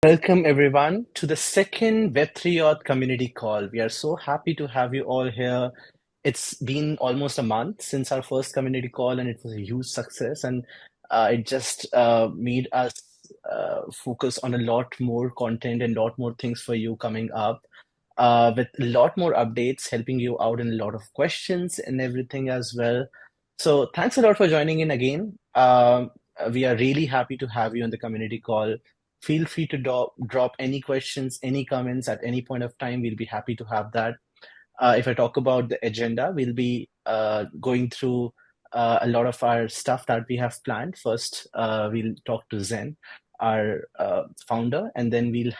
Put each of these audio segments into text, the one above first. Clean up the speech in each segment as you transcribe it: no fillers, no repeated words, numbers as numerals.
Welcome everyone to the second Web3 Auth community call. We are so happy to have you all here. It's been almost a month since our first community call, and it was a huge success. And it just made us focus on a lot more content and a lot more things for you coming up, with a lot more updates, helping you out in a lot of questions and everything as well. So thanks a lot for joining in again. We are really happy to have you on the community call. Feel free to drop any questions, any comments at any point of time. We'll be happy to have that. If I talk about the agenda, we'll be going through a lot of our stuff that we have planned. First, we'll talk to Zen, our founder, and then we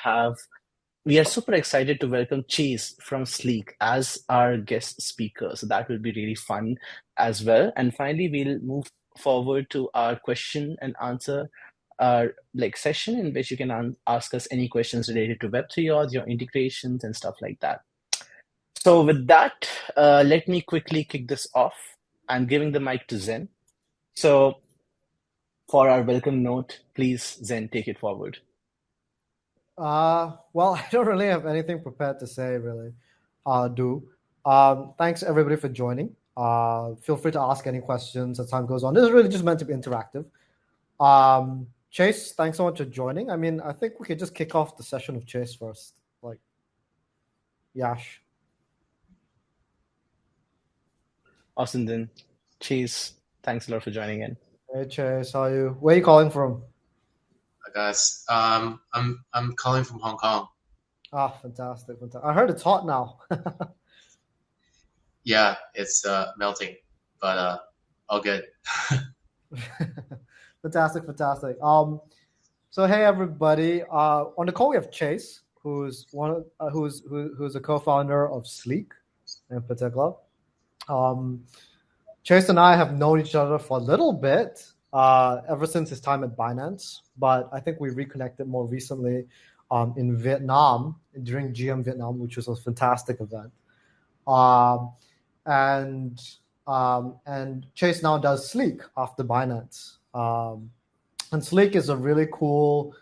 are super excited to welcome Chase from Sleek as our guest speaker. So that will be really fun as well. And finally, we'll move forward to our question and answer session in which you can ask us any questions related to Web3 your integrations and stuff like that. So with that, let me quickly kick this off. I'm giving the mic to Zen. So for our welcome note, please, Zen, take it forward. Well, I don't really have anything prepared to say, really. Thanks everybody for joining. Feel free to ask any questions as time goes on. This is really just meant to be interactive. Chase, thanks so much for joining. I mean, I think we could just kick off the session with Chase first. Like, Yash. Awesome, then. Chase, thanks a lot for joining in. Hey, Chase, how are you? Where are you calling from? Hi guys, I'm calling from Hong Kong. Fantastic. I heard it's hot now. Yeah, it's melting, but all good. Fantastic. So hey everybody. On the call we have Chase, who's a co-founder of Sleek in particular. Chase and I have known each other for a little bit, ever since his time at Binance, but I think we reconnected more recently in Vietnam during GM Vietnam, which was a fantastic event. And Chase now does Sleek after Binance. And Sleek is a really cool,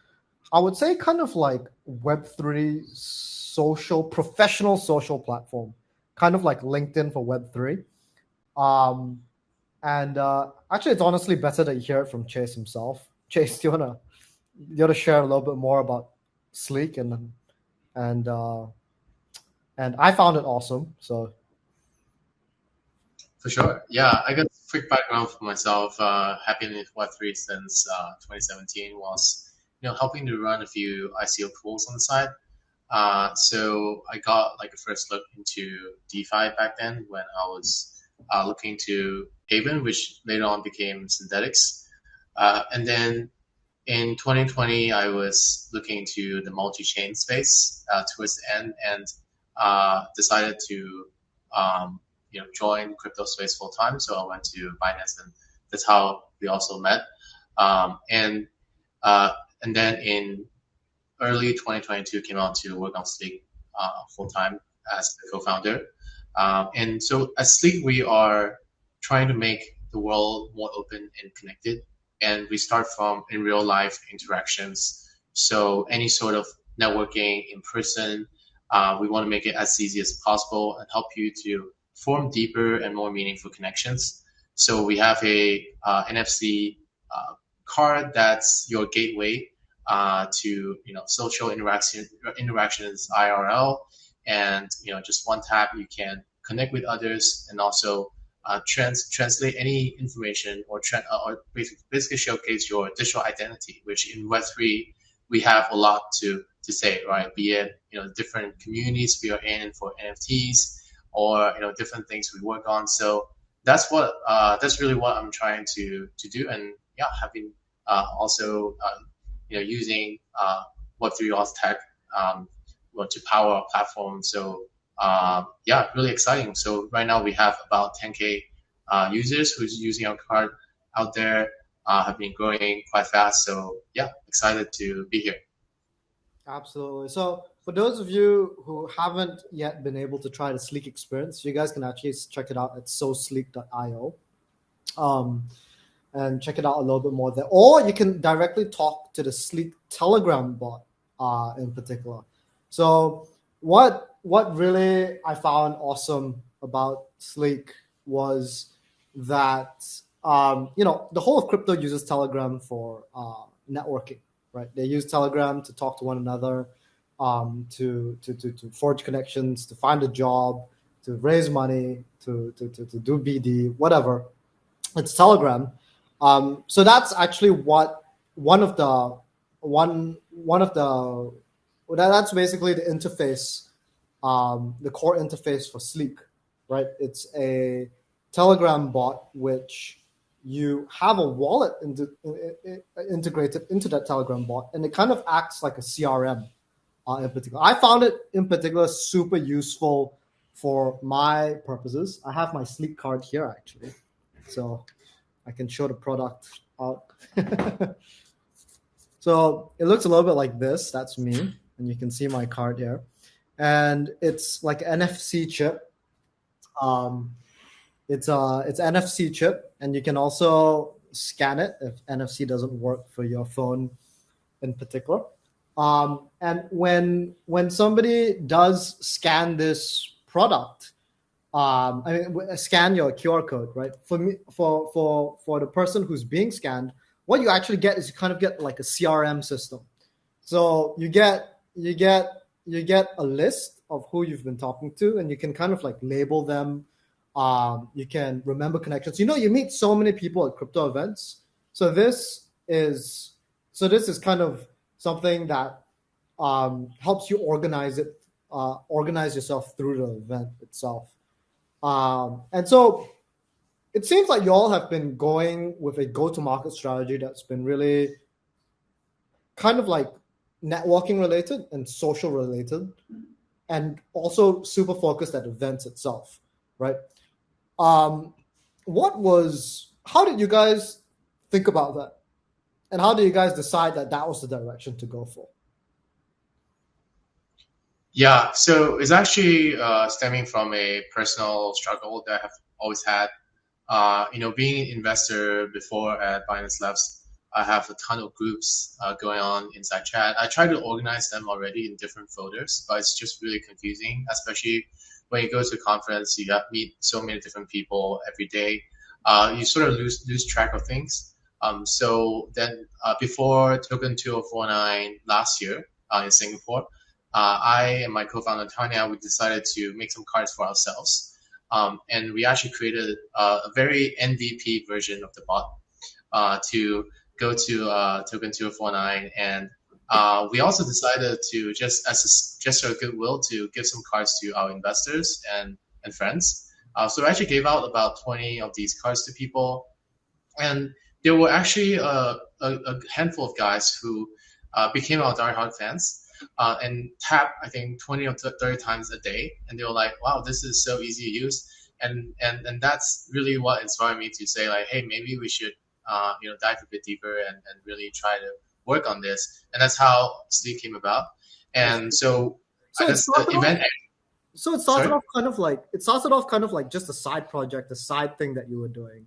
I would say, kind of like Web3 professional social platform, kind of like LinkedIn for Web3. Actually, it's honestly better that you hear it from Chase himself. Chase, do you wanna share a little bit more about Sleek and I found it awesome. So For sure. Yeah, I got a quick background for myself. Have been in Web3 since 2017. Was helping to run a few ICO pools on the side. So I got like a first look into DeFi back then when I was looking to Haven, which later on became Synthetics. And then in 2020, I was looking into the multi-chain space towards the end, and decided to join crypto space full time. So I went to Binance, and that's how we also met. And then in early 2022, came out to work on Sleek full time as the co-founder. And so at Sleek, we are trying to make the world more open and connected. And we start from in real life interactions. So any sort of networking in person, we want to make it as easy as possible and help you to form deeper and more meaningful connections. So we have a NFC card that's your gateway to social interactions IRL, and just one tap you can connect with others and also translate any information or basically showcase your digital identity, which in Web3 we have a lot to say, right? Be it different communities we are in for NFTs, or different things we work on. So that's really what I'm trying to do, and yeah, have been also using Web3 Auth tech to power our platform. So yeah, really exciting. So right now we have about 10K users who's using our card out there, have been growing quite fast. So yeah, excited to be here. Absolutely. So for those of you who haven't yet been able to try the Sleek experience, you guys can actually check it out at sosleek.io. And check it out a little bit more there. Or you can directly talk to the Sleek Telegram bot in particular. So what really I found awesome about Sleek was that the whole of crypto uses Telegram for networking, right? They use Telegram to talk to one another, to forge connections, to find a job, to raise money, to do BD, whatever. It's Telegram. So that's actually what one of the that's basically the interface, the core interface for Sleek, right? It's a Telegram bot which you have a wallet integrated into that Telegram bot, and it kind of acts like a CRM in particular. I found it in particular super useful for my purposes. I have my Sleek card here actually, so I can show the product out. So it looks a little bit like this. That's me, and you can see my card here. And it's like an NFC chip. It's NFC chip, and you can also scan it if NFC doesn't work for your phone in particular. And when somebody does scan this product, scan your QR code, right? For me, for the person who's being scanned, what you actually get is you kind of get like a CRM system. So you get a list of who you've been talking to, and you can kind of like label them. You can remember connections. You meet so many people at crypto events. So this is kind of something that helps you organize yourself through the event itself. And so it seems like you all have been going with a go-to-market strategy that's been really kind of like networking related and social related, and also super focused at events itself, right? How did you guys think about that? And how did you guys decide that was the direction to go for? Yeah, so it's actually stemming from a personal struggle that I have always had. Being an investor before at Binance Labs, I have a ton of groups going on inside chat. I try to organize them already in different folders, but it's just really confusing, especially when you go to a conference, you meet so many different people every day. You sort of lose track of things. So then before Token 2049 last year in Singapore, I and my co-founder Tanya, we decided to make some cards for ourselves. And we actually created a very MVP version of the bot to go to Token 2049. And we also decided to, just as a gesture of goodwill, to give some cards to our investors and friends. So we actually gave out about 20 of these cards to people. And there were actually a handful of guys who became our diehard fans. And tap, I think, 20 or 30 times a day. And they were like, wow, this is so easy to use. And that's really what inspired me to say, like, hey, maybe we should dive a bit deeper and really try to work on this. And that's how Sleek came about. And so it started off kind of like just a side project, a side thing that you were doing.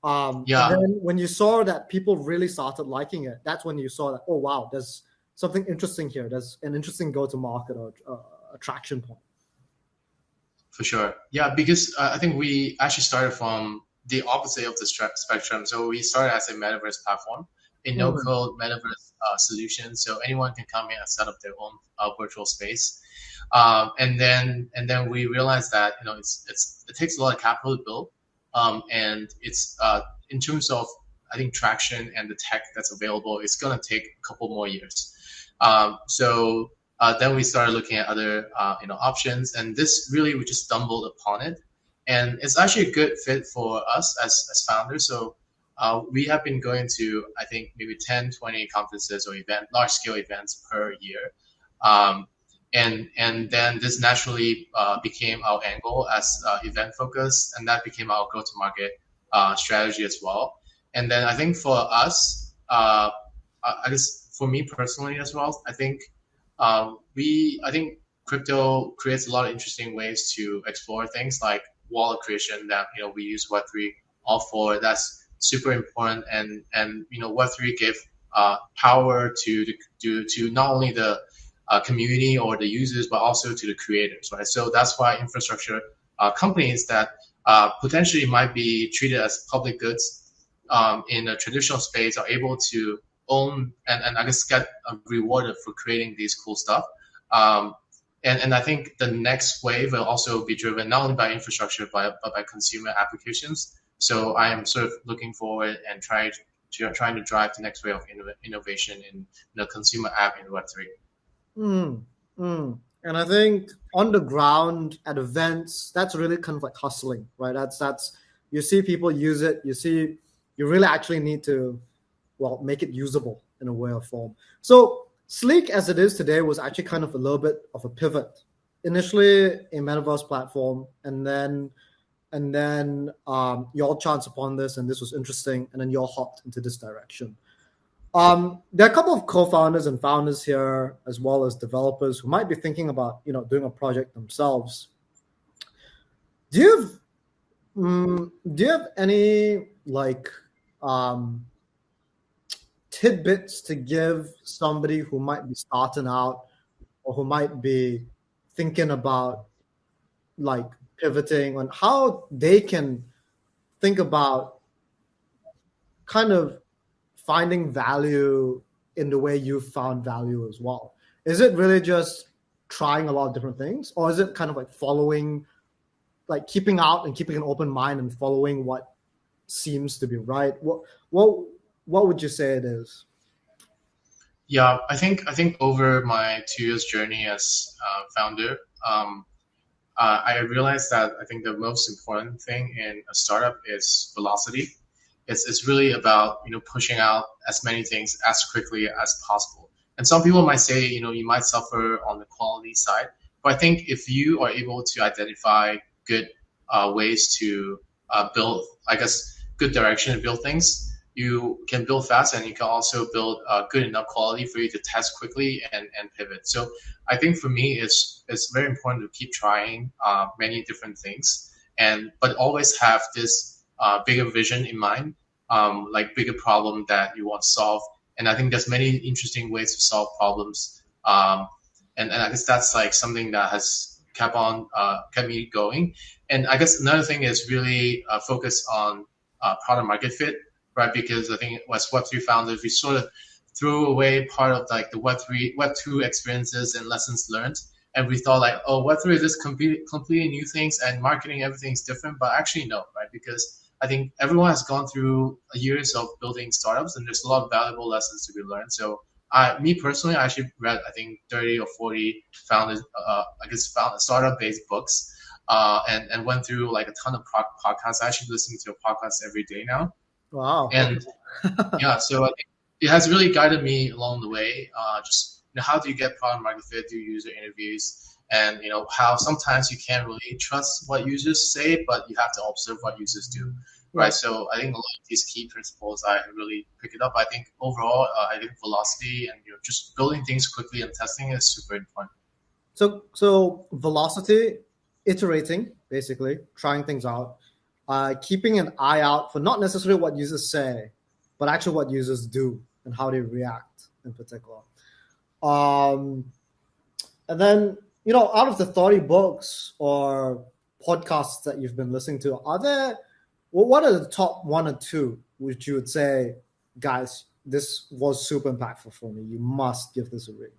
And then when you saw that people really started liking it, that's when you saw that, oh wow, there's something interesting here. There's an interesting go-to-market or attraction point. For sure. Yeah, because I think we actually started from the opposite of the spectrum. So we started as a metaverse platform, a no-code metaverse solution. So anyone can come in and set up their own virtual space. And then we realized that it takes a lot of capital to build, and it's in terms of, I think, traction and the tech that's available, it's going to take a couple more years. So then we started looking at other options, and this really, we just stumbled upon it, and it's actually a good fit for us as founders. So we have been going to, I think, maybe 10, 20 conferences or large scale events per year, and then this naturally became our angle as event focused, and that became our go to market strategy as well. And then I think for us, I guess for me personally as well, I think crypto creates a lot of interesting ways to explore things like wallet creation that we use Web3 all for. That's super important, and Web3 gave power to not only the community or the users, but also to the creators, right? So that's why infrastructure companies that potentially might be treated as public goods in a traditional space are able to own and I guess get rewarded for creating these cool stuff. And I think the next wave will also be driven not only by infrastructure but by consumer applications. So I am sort of looking forward and trying to drive the next wave of innovation in the consumer app in Web3. Mm, mm. And I think on the ground at events, that's really kind of like hustling, right? That's you see people use it. You really actually need to, well, make it usable in a way or form. So Sleek as it is today was actually kind of a little bit of a pivot. Initially a metaverse platform, and then you all chanced upon this, and this was interesting, and then you all hopped into this direction. There are a couple of co-founders and founders here, as well as developers who might be thinking about, doing a project themselves. Do you have any tidbits to give somebody who might be starting out or who might be thinking about pivoting on how they can think about kind of finding value in the way you found value as well? Is it really just trying a lot of different things, or is it kind of like following, keeping out and keeping an open mind and following what seems to be right? What would you say it is? Yeah, I think over my 2 years journey as founder, I realized that I think the most important thing in a startup is velocity. It's really about pushing out as many things as quickly as possible. And some people might say you might suffer on the quality side, but I think if you are able to identify good ways to build, I guess, good direction to build things, you can build fast, and you can also build good enough quality for you to test quickly and pivot. So I think for me, it's very important to keep trying many different things, but always have this bigger vision in mind, bigger problem that you want to solve. And I think there's many interesting ways to solve problems. And I guess that's something that has kept me going. And I guess another thing is really focus on product market fit, right? Because I think as Web3 founders, we sort of threw away part of the Web2 experiences and lessons learned. And we thought Web3 is just completely new things, and marketing, everything's different. But actually, no, right? Because I think everyone has gone through years of building startups, and there's a lot of valuable lessons to be learned. So me personally, I actually read, I think 30 or 40 startup-based books, and went through a ton of podcasts. I actually listen to a podcast every day now. Wow. And yeah, so I think it has really guided me along the way. Just how do you get product market fit, do user interviews, and how sometimes you can't really trust what users say, but you have to observe what users do, right? So I think a lot of these key principles I really pick it up. I think overall, I think velocity and just building things quickly and testing is super important. So velocity, iterating, basically trying things out, keeping an eye out for not necessarily what users say, but actually what users do and how they react in particular. And then, out of the 30 books or podcasts that you've been listening to, what are the top one or two which you would say, guys, this was super impactful for me, you must give this a read?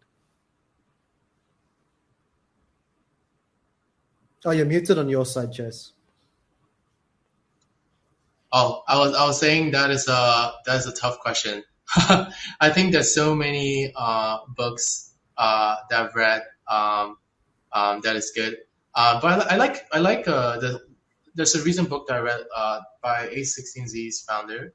Oh, you're muted on your side, Chase. Oh, I was saying that is a tough question. I think there's so many books that I've read that is good. But I like there's a recent book that I read by A16Z's founder.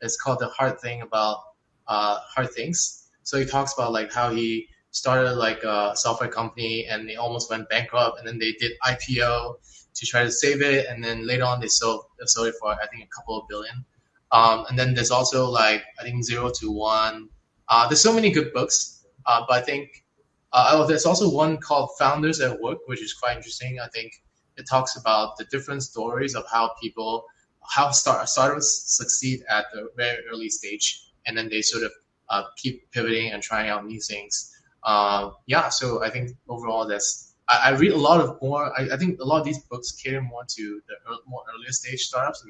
It's called The Hard Thing About Hard Things. So he talks about how he started a software company, and they almost went bankrupt, and then they did IPO to try to save it, and then later on they sold it for I think a couple of billion. And then there's also I think 0 to 1. There's so many good books, but I think there's also one called Founders at Work, which is quite interesting. I think it talks about the different stories of how startups succeed at the very early stage, and then they sort of keep pivoting and trying out new things. Yeah, so I think overall I read a lot of more. I think a lot of these books cater more to the more earlier stage startups,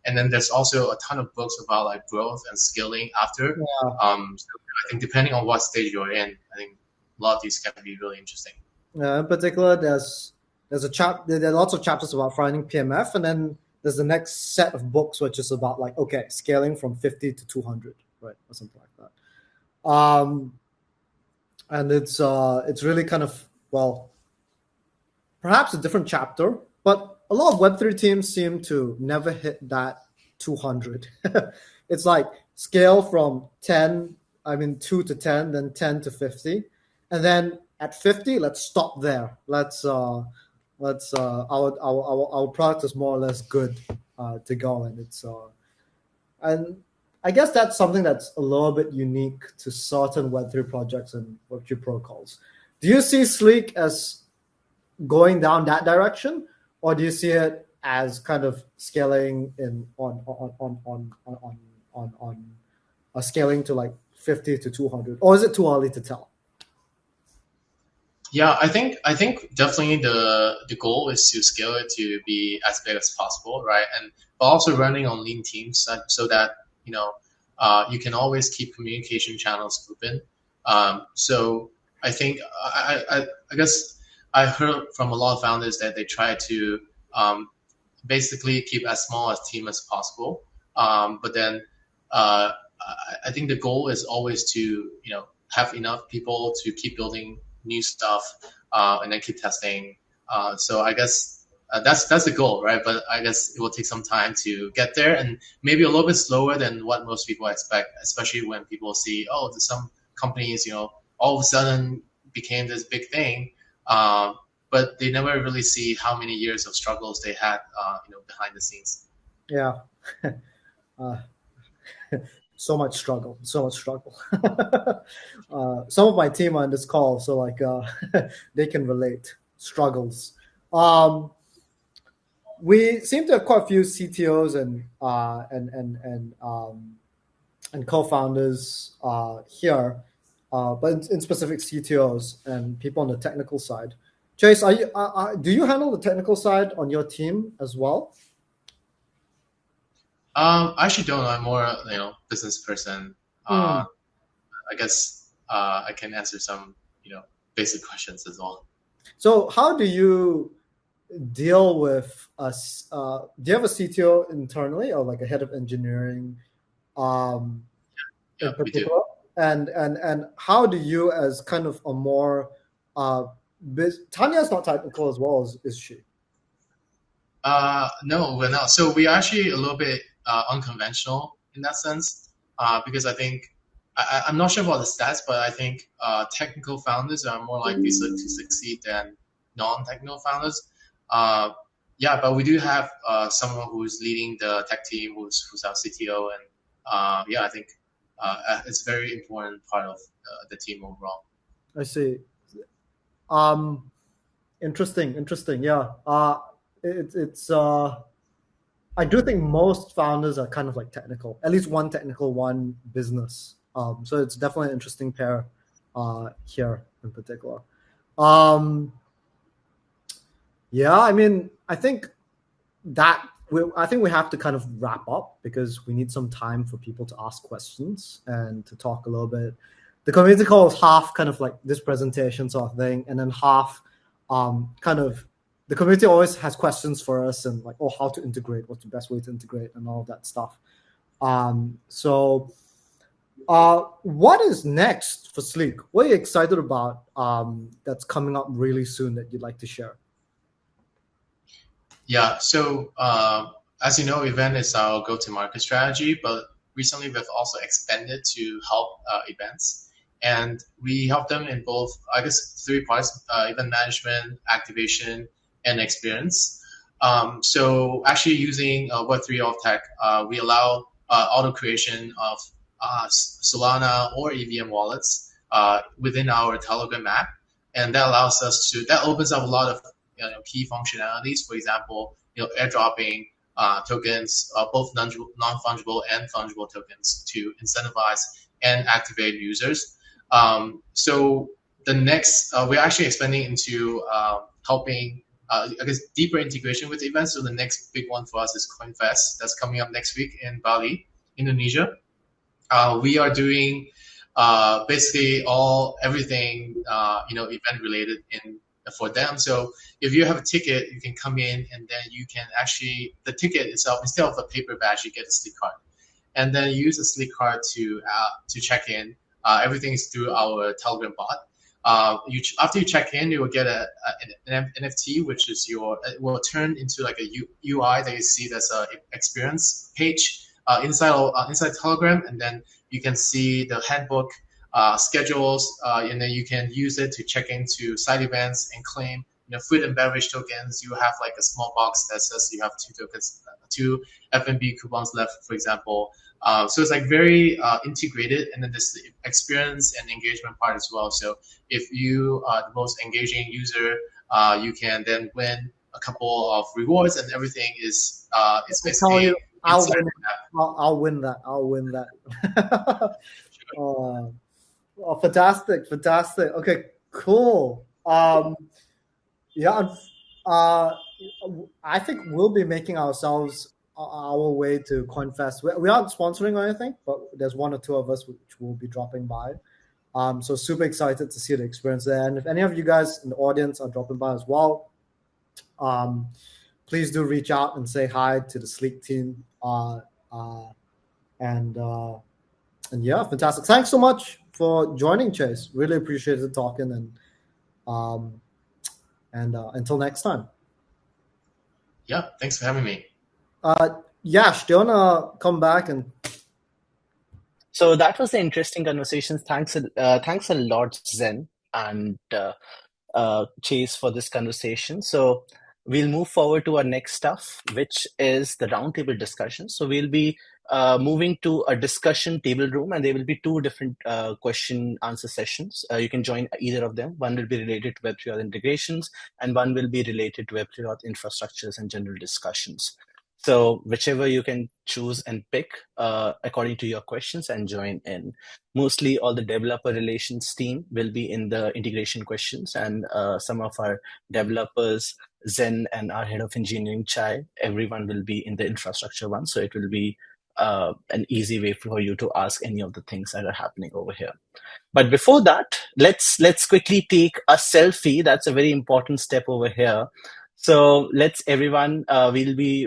and then there's also a ton of books about like growth and scaling after. Yeah. So I think depending on what stage you're in, I think a lot of these can be really interesting. In particular, there are lots of chapters about finding PMF, and then there's the next set of books which is about like scaling from 50 to 200, right, or something like that. And it's really kind of, well, perhaps a different chapter, but a lot of Web3 teams seem to never hit that 200. It's like scale from 2 to 10, then 10 to 50, and then at 50, let's stop there. Our product is more or less good to go, and I guess that's something that's a little bit unique to certain Web3 projects and Web3 protocols. Do you see Sleek as going down that direction, or do you see it as kind of scaling on scaling to like 50 to 200, or is it too early to tell? Yeah, I think definitely the goal is to scale it to be as big as possible, right? But also running on lean teams so that you can always keep communication channels open. So I think I guess I heard from a lot of founders that they try to basically keep as small a team as possible. But then I think the goal is always to have enough people to keep building new stuff and then keep testing. So I guess that's the goal, right? But I guess it will take some time to get there, and maybe a little bit slower than what most people expect, especially when people see, oh, some companies, all of a sudden became this big thing, but they never really see how many years of struggles they had, behind the scenes. Yeah. So much struggle. Some of my team are on this call, so like they can relate. Struggles. We seem to have quite a few CTOs and co-founders here, but in specific CTOs and people on the technical side. Chase, do you handle the technical side on your team as well? I actually don't. I'm more, business person. I guess I can answer some, basic questions as well. So, how do you deal with us? Do you have a CTO internally, or like a head of engineering? Yeah, we do. And how do you, as kind of a more Tanya's not technical as well, is she? No, we're not. So we are actually a little bit unconventional in that sense, because I think I'm not sure about the stats, but I think technical founders are more likely to succeed than non-technical founders. Yeah, but we do have someone who's leading the tech team, who's our CTO, and yeah, I think it's a very important part of the team overall. I see. Interesting. Yeah. It's I do think most founders are kind of like technical, at least one technical, one business. So it's definitely an interesting pair here in particular. Yeah, I mean, I think we have to kind of wrap up because we need some time for people to ask questions and to talk a little bit. The community call is half kind of like this presentation sort of thing, and then half kind of the community always has questions for us and like, how to integrate, what's the best way to integrate, and all of that stuff. So what is next for Sleek? What are you excited about that's coming up really soon that you'd like to share? Yeah, so as you know, event is our go-to-market strategy, but recently we've also expanded to help events. And we help them in both, I guess, 3 parts: event management, activation, and experience. So actually using Web3Auth tech, we allow auto creation of Solana or EVM wallets within our Telegram app. And that allows us that opens up a lot of key functionalities. For example, airdropping tokens, both non-fungible and fungible tokens, to incentivize and activate users. So the next, we're actually expanding into helping, I guess, deeper integration with events. So the next big one for us is CoinFest. That's coming up next week in Bali, Indonesia. We are doing basically everything event related in for them. So if you have a ticket, you can come in and then you can actually the ticket itself, instead of a paper badge, you get a slip card, and then use a slip card to check in. Everything is through our Telegram bot. After you check in, you will get an NFT, which is it will turn into like a UI that you see. That's a experience page inside Telegram, and then you can see the handbook schedules, and then you can use it to check into side events and claim food and beverage tokens. You have like a small box that says you have 2 tokens, 2 F&B coupons left, for example. So it's like very integrated, and then there's the experience and engagement part as well. So if you are the most engaging user, you can then win a couple of rewards, and everything is basically. I'll win that. I'll win that. Fantastic. Okay, cool. Yeah, I think we'll be making ourselves our way to CoinFest. We aren't sponsoring or anything, but there's 1 or 2 of us which will be dropping by. So super excited to see the experience there. And if any of you guys in the audience are dropping by as well, please do reach out and say hi to the Sleek team. And yeah, fantastic. Thanks so much for joining, Chase. Really appreciated talking, and until next time. Yeah, thanks for having me. Yash, do you wanna come back and? So that was an interesting conversation. Thanks a lot, Zen and Chase, for this conversation. So we'll move forward to our next stuff, which is the roundtable discussion. So we'll be moving to a discussion table room, and there will be 2 different question answer sessions. You can join either of them. One will be related to Web3 Auth integrations, and one will be related to Web3 Auth infrastructures and general discussions. So whichever you can choose and pick according to your questions and join in. Mostly all the developer relations team will be in the integration questions, and some of our developers, Zen and our head of engineering, Chai, everyone will be in the infrastructure one. So it will be an easy way for you to ask any of the things that are happening over here. But before that, let's quickly take a selfie. That's a very important step over here. So let's everyone, we'll be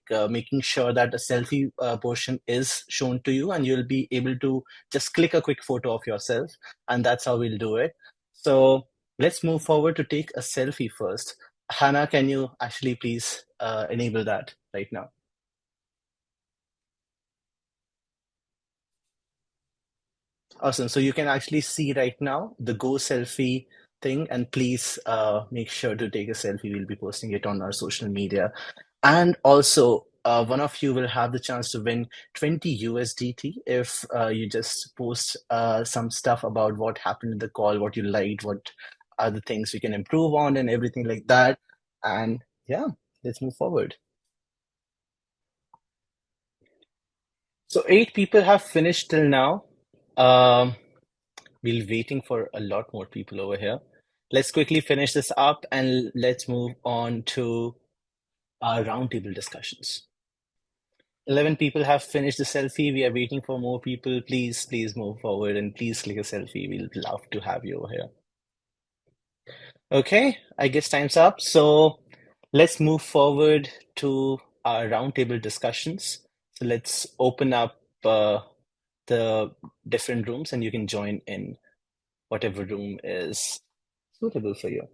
making sure that the selfie portion is shown to you, and you'll be able to just click a quick photo of yourself, and that's how we'll do it. So let's move forward to take a selfie first. Hannah, can you actually please enable that right now? Awesome. So you can actually see right now the Go Selfie thing, and please make sure to take a selfie. We'll be posting it on our social media. And also, one of you will have the chance to win 20 USDT if you just post some stuff about what happened in the call, what you liked, what are the things we can improve on, and everything like that. And yeah, let's move forward. So 8 people have finished till now. We'll be waiting for a lot more people over here. Let's quickly finish this up, and let's move on to our roundtable discussions. 11 people have finished the selfie. We are waiting for more people. Please move forward, and please click a selfie. We'll love to have you over here. Okay, I guess time's up. So let's move forward to our roundtable discussions. So let's open up the different rooms, and you can join in whatever room is suitable for you.